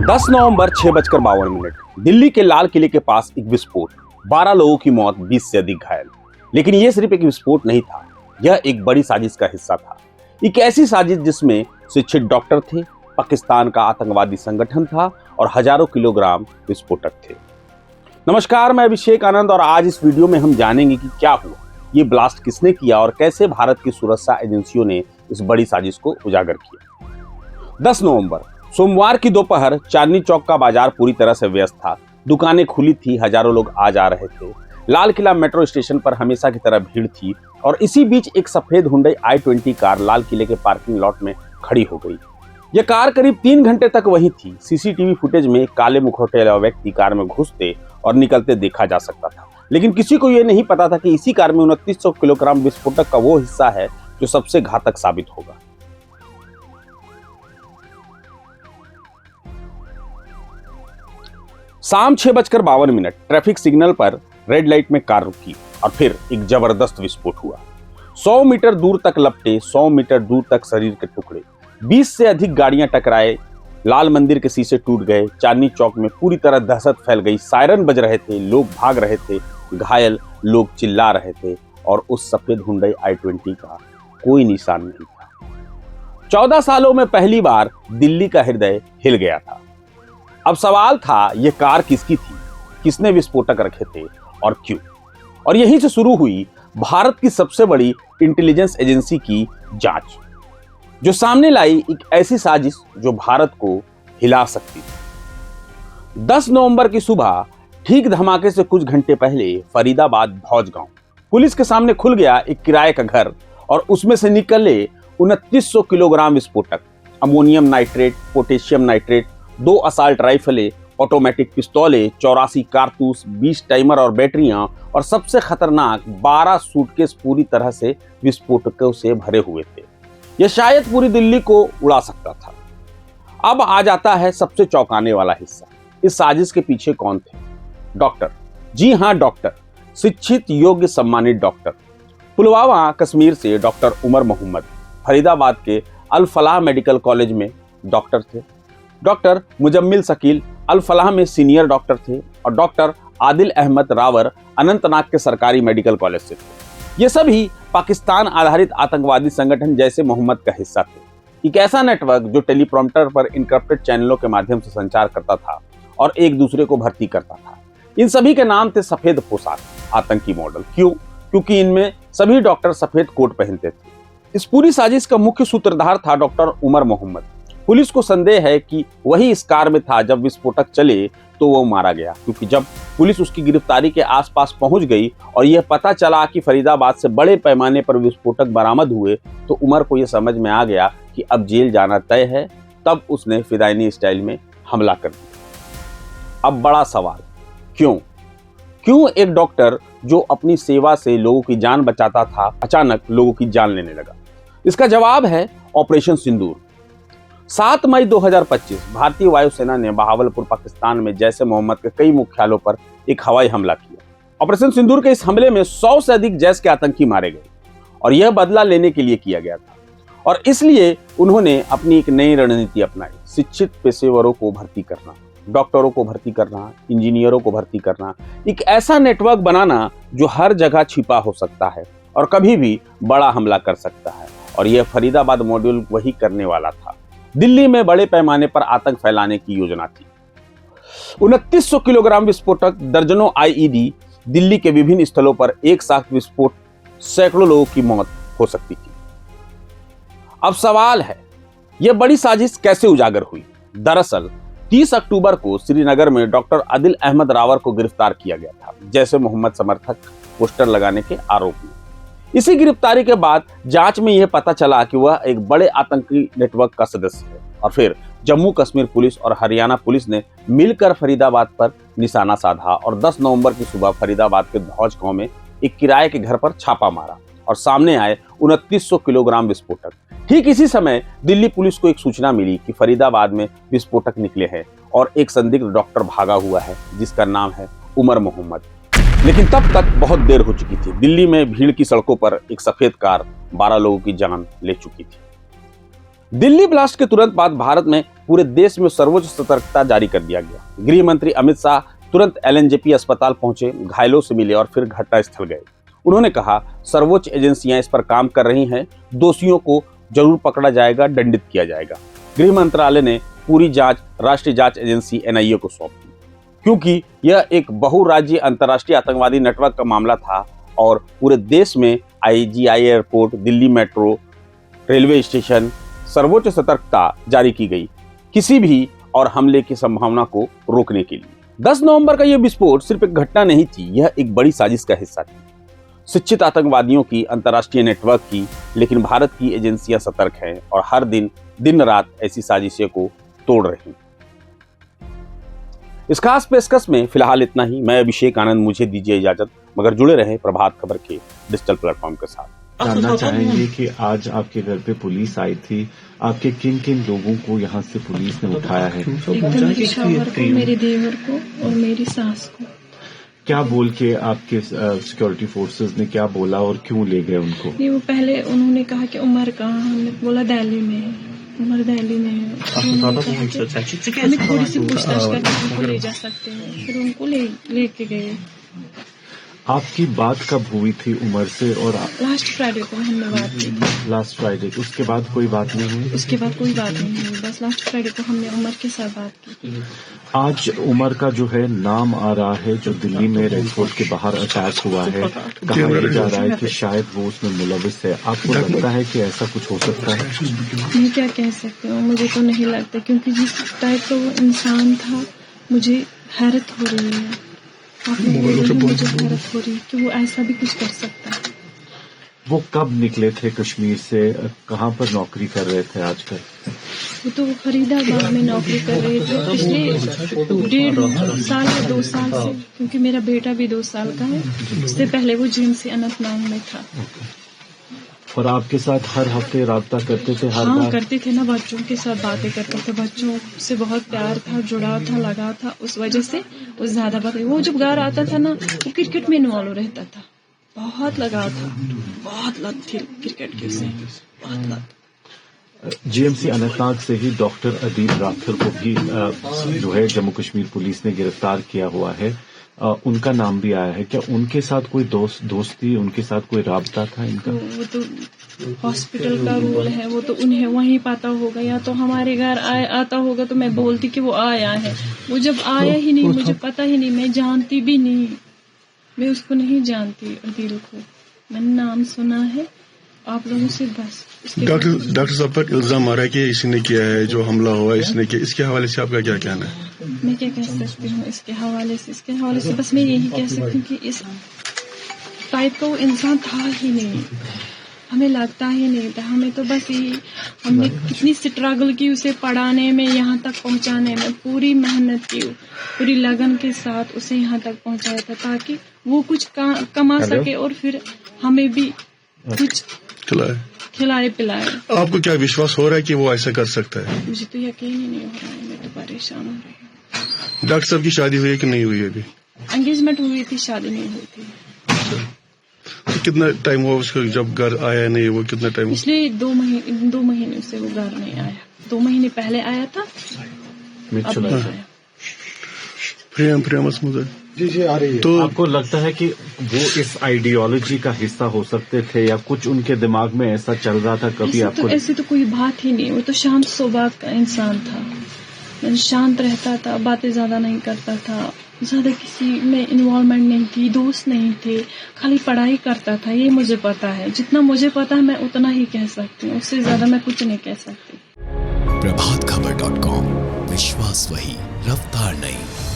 10 नवंबर 6:52 दिल्ली के लाल किले के पास एक विस्फोट, 12 लोगों की मौत, 20 से अधिक घायल। लेकिन यह सिर्फ एक विस्फोट नहीं था, यह एक बड़ी साजिश का हिस्सा था। एक ऐसी साजिश जिसमें शिक्षित डॉक्टर थे, पाकिस्तान का आतंकवादी संगठन था और हजारों किलोग्राम विस्फोटक थे। नमस्कार, मैं अभिषेक आनंद और आज इस वीडियो में हम जानेंगे कि क्या हुआ, ये ब्लास्ट किसने किया और कैसे भारत की सुरक्षा एजेंसियों ने इस बड़ी साजिश को उजागर किया। 10 नवंबर सोमवार की दोपहर चांदनी चौक का बाजार पूरी तरह से व्यस्त था। दुकानें खुली थी, हजारों लोग आ जा रहे थे। लाल किला मेट्रो स्टेशन पर हमेशा की तरह भीड़ थी और इसी बीच एक सफेद हुंडई i20 कार लाल किले के पार्किंग लॉट में खड़ी हो गई। यह कार करीब 3 घंटे तक वहीं थी। सीसीटीवी फुटेज में काले मुखौटे वाला व्यक्ति कार में घुसते और निकलते देखा जा सकता था, लेकिन किसी को यह नहीं पता था कि इसी कार में 2900 किलोग्राम विस्फोटक का वो हिस्सा है जो सबसे घातक साबित होगा। शाम 6:52 ट्रैफिक सिग्नल पर रेड लाइट में कार रुकी और फिर एक जबरदस्त विस्फोट हुआ। 100 मीटर दूर तक लपटे, 100 मीटर दूर तक शरीर के टुकड़े, 20 से अधिक गाड़ियां टकराए, लाल मंदिर के शीशे टूट गए, चांदनी चौक में पूरी तरह दहशत फैल गई। सायरन बज रहे थे, लोग भाग रहे थे, घायल लोग चिल्ला रहे थे और उस सफेद हुंडई i20 का कोई निशान नहीं था। 14 सालों में पहली बार दिल्ली का हृदय हिल गया था। अब सवाल था, यह कार किसकी थी, किसने विस्फोटक रखे थे और क्यों। और यहीं से शुरू हुई भारत की सबसे बड़ी इंटेलिजेंस एजेंसी की जांच, जो सामने लाई एक ऐसी साजिश जो भारत को हिला सकती थी। 10 नवंबर की सुबह ठीक धमाके से कुछ घंटे पहले फरीदाबाद भौज गांव पुलिस के सामने खुल गया एक किराए का घर और उसमें से निकले 2900 किलोग्राम विस्फोटक, ammonium nitrate, potassium nitrate, 2 assault राइफलें, ऑटोमेटिक पिस्तौलें, 84 कारतूस, 20 टाइमर और बैटरियां और सबसे खतरनाक 12 सूटकेस पूरी तरह से विस्फोटकों से भरे हुए थे। यह शायद पूरी दिल्ली को उड़ा सकता था। अब आ जाता है सबसे चौंकाने वाला हिस्सा। इस साजिश के पीछे कौन थे? डॉक्टर, जी हां डॉक्टर, शिक्षित, योग्य, सम्मानित डॉक्टर। पुलवामा कश्मीर से डॉक्टर उमर मोहम्मद फरीदाबाद के अल फलाह मेडिकल कॉलेज में डॉक्टर थे। डॉक्टर मुजम्मिल शकील अल फलाह में सीनियर डॉक्टर थे और डॉक्टर आदिल अहमद रावर अनंतनाग के सरकारी मेडिकल कॉलेज से थे। ये सभी पाकिस्तान आधारित आतंकवादी संगठन जैसे मोहम्मद का हिस्सा थे। एक ऐसा नेटवर्क जो टेलीप्रॉम्प्टर पर इनक्रिप्टेड चैनलों के माध्यम से संचार करता था और एक दूसरे को भर्ती करता था। इन सभी के नाम थे सफेद पोशाक आतंकी मॉडल। क्यों? क्योंकि इनमें सभी डॉक्टर सफेद कोट पहनते थे। इस पूरी साजिश का मुख्य सूत्रधार था डॉक्टर उमर मोहम्मद। पुलिस को संदेह है कि वही इस कार में था जब विस्फोटक चले तो वो मारा गया, क्योंकि जब पुलिस उसकी गिरफ्तारी के आसपास पहुंच गई और यह पता चला कि फरीदाबाद से बड़े पैमाने पर विस्फोटक बरामद हुए तो उमर को यह समझ में आ गया कि अब जेल जाना तय है। तब उसने फिदायनी स्टाइल में हमला कर दिया। अब बड़ा सवाल, क्यों एक डॉक्टर जो अपनी सेवा से लोगों की जान बचाता था अचानक लोगों की जान लेने लगा? इसका जवाब है ऑपरेशन सिंदूर। 7 मई 2025 भारतीय वायुसेना ने बहावलपुर पाकिस्तान में जैश ए मोहम्मद के कई मुख्यालयों पर एक हवाई हमला किया। ऑपरेशन सिंदूर के इस हमले में 100 से अधिक जैश के आतंकी मारे गए और यह बदला लेने के लिए किया गया था। और इसलिए उन्होंने अपनी एक नई रणनीति अपनाई। शिक्षित पेशेवरों को भर्ती करना, डॉक्टरों को भर्ती करना, इंजीनियरों को भर्ती करना, एक ऐसा नेटवर्क बनाना जो हर जगह छिपा हो सकता है और कभी भी बड़ा हमला कर सकता है। और यह फरीदाबाद मॉड्यूल वही करने वाला था। दिल्ली में बड़े पैमाने पर आतंक फैलाने की योजना थी। 2900 किलोग्राम विस्फोटक, दर्जनों आईईडी, दिल्ली के विभिन्न स्थलों पर एक साथ विस्फोट, सैकड़ों लोगों की मौत हो सकती थी। अब सवाल है, यह बड़ी साजिश कैसे उजागर हुई? दरअसल 30 अक्टूबर को श्रीनगर में डॉक्टर आदिल अहमद रावर को गिरफ्तार किया गया था जैसे मोहम्मद समर्थक पोस्टर लगाने के आरोप में। इसी गिरफ्तारी के बाद जांच में यह पता चला कि वह एक बड़े आतंकी नेटवर्क का सदस्य है। और फिर जम्मू कश्मीर पुलिस और हरियाणा पुलिस ने मिलकर फरीदाबाद पर निशाना साधा और 10 नवंबर की सुबह फरीदाबाद के भौज गांव में एक किराए के घर पर छापा मारा और सामने आए 2900 किलोग्राम विस्फोटक। ठीक इसी समय दिल्ली पुलिस को एक सूचना मिली कि फरीदाबाद में विस्फोटक निकले हैं और एक संदिग्ध डॉक्टर भागा हुआ है जिसका नाम है उमर मोहम्मद। लेकिन तब तक बहुत देर हो चुकी थी। दिल्ली में भीड़ की सड़कों पर एक सफेद कार 12 लोगों की जान ले चुकी थी। दिल्ली ब्लास्ट के तुरंत बाद भारत में पूरे देश में सर्वोच्च सतर्कता जारी कर दिया गया। गृह मंत्री अमित शाह तुरंत एलएनजेपी अस्पताल पहुंचे, घायलों से मिले और फिर घटनास्थल गए। उन्होंने कहा, सर्वोच्च एजेंसियां इस पर काम कर रही हैं, दोषियों को जरूर पकड़ा जाएगा, दंडित किया जाएगा। गृह मंत्रालय ने पूरी जांच राष्ट्रीय जांच एजेंसी एनआईए को सौंप दी, क्योंकि यह एक बहुराज्यीय अंतर्राष्ट्रीय आतंकवादी नेटवर्क का मामला था और पूरे देश में IGI airport, Delhi metro, railway station सर्वोच्च सतर्कता जारी की गई, किसी भी और हमले की संभावना को रोकने के लिए। 10 नवंबर का यह विस्फोट सिर्फ एक घटना नहीं थी, यह एक बड़ी साजिश का हिस्सा थी, शिक्षित आतंकवादियों की, अंतर्राष्ट्रीय नेटवर्क की। लेकिन भारत की एजेंसियां सतर्क हैं और हर दिन रात ऐसी साजिशों को तोड़ रही हैं। इस खास पेशकश में फिलहाल इतना ही। मैं अभिषेक आनंद, मुझे दीजिए इजाजत, मगर जुड़े रहे प्रभात खबर के डिजिटल प्लेटफॉर्म के साथ। जानना चाहेंगे कि आज आपके घर पे पुलिस आई थी, आपके किन किन लोगों को यहाँ से पुलिस ने उठाया है? एक तो मेरे शौहर को, मेरे देवर को और मेरी सास को। क्या बोल के आपके सिक्योरिटी फोर्सेस ने क्या बोला और क्यों ले गए उनको? नहीं, वो पहले उन्होंने कहा कि उमर कहाँ, हमने बोला दिल्ली में है, उमर दिल्ली में है। हमें थोड़ी सी पूछताछ करके उनको ले जा सकते हैं, फिर उनको लेके गए। आपकी बात कब हुई थी उमर से? और लास्ट फ्राइडे को हमने बात की थी। लास्ट फ्राइडे, उसके बाद कोई बात नहीं हुई? उसके बाद कोई बात नहीं हुई, बस लास्ट फ्राइडे को हमने उमर के साथ बात की। आज उमर का जो है नाम आ रहा है, जो दिल्ली में रेड फोर्ट के बाहर अटैक हुआ है, कहा जा रहा है कि शायद वो उसमें मुलविस है। आपको लगता है कि ऐसा कुछ हो सकता है? मैं क्या कह सकती हूँ, मुझे तो नहीं लगता, क्योंकि जिस टाइप का वो इंसान था, मुझे हैरत हो रही है। मुझे हैरत हो रही कि वो ऐसा भी कुछ कर सकता है। वो कब निकले थे कश्मीर से? कहाँ पर नौकरी कर रहे थे आजकल? वो तो फरीदाबाद में नौकरी कर रहे थे पिछले 1.5 साल या 2 साल से, क्योंकि मेरा बेटा भी 2 साल का है। उससे पहले वो जिम से अनंतनाग में था। और आपके साथ हर हफ्ते राब्ता करते थे? हाँ, करते थे ना, बच्चों के साथ बातें करते थे, बच्चों से बहुत प्यार था, जुड़ाव था, लगा था, उस वजह से वो ज्यादा बातें। वो जब घर आता था ना, वो क्रिकेट में इन्वॉल्व रहता था, बहुत लगाव था, बहुत लत थी क्रिकेट की उसे, बहुत लत। जीएमसी अनंतनाग से ही डॉक्टर अदीब राठौर को भी जो है जम्मू कश्मीर पुलिस ने गिरफ्तार किया हुआ है। उनका नाम भी आया है। क्या उनके साथ कोई दोस्ती, उनके साथ कोई राब्ता था इनका? वो तो हॉस्पिटल का रूल है, वो तो उन्हें वहीं पता होगा, या तो हमारे घर आता होगा तो मैं बोलती कि वो आया है। वो जब आया ही नहीं, मुझे पता ही नहीं, मैं जानती भी नहीं, मैं उसको नहीं जानती अदील को, मैंने नाम सुना है आप लोगों से बस। डॉक्टर साहब पर इल्जाम आ रहा है कि इसने किया है, जो हमला हुआ इसने किया, इसके हवाले से आपका क्या कहना है? मैं क्या कह सकती हूँ इसके हवाले से बस मैं यही कह सकती हूँ कि इस टाइप का वो इंसान था ही नहीं, हमें लगता ही नहीं था। हमें तो बस यही, हमने कितनी स्ट्रगल की उसे पढ़ाने में, यहाँ तक पहुँचाने में, पूरी मेहनत की, पूरी लगन के साथ उसे यहाँ तक पहुँचाया था, ताकि वो कुछ कमा सके और फिर हमें भी कुछ खिलाए पिलाए। आपको क्या विश्वास हो रहा है कि वो ऐसा कर सकता है? मुझे तो यकीन ही नहीं हो रहा है, मैं तो परेशान हो रही हूँ। डॉक्टर साहब की शादी हुई है कि नहीं हुई है? अभी एंगेजमेंट हुई थी, शादी नहीं हुई थी। तो कितना टाइम हुआ उसको जब घर आया नहीं? वो कितना टाइम? पिछले 2 महीने से वो घर नहीं आया। 2 महीने पहले आया था, अब नहीं आया। प्रियम जी आ रही है। तो आपको लगता है कि वो इस आइडियोलॉजी का हिस्सा हो सकते थे, या कुछ उनके दिमाग में ऐसा चल रहा था कभी? आपको ऐसे तो कोई बात ही नहीं, वो तो शांत स्वभाव का इंसान था, शांत रहता था, बातें ज्यादा नहीं करता था, ज्यादा किसी में इन्वॉल्वमेंट नहीं थी, दोस्त नहीं थे, खाली पढ़ाई करता था। ये मुझे पता है, जितना मुझे पता है मैं उतना ही कह सकती हूँ, उससे ज्यादा मैं कुछ नहीं कह सकती। प्रभातखबर.com, विश्वास वही, रफ्तार नहीं।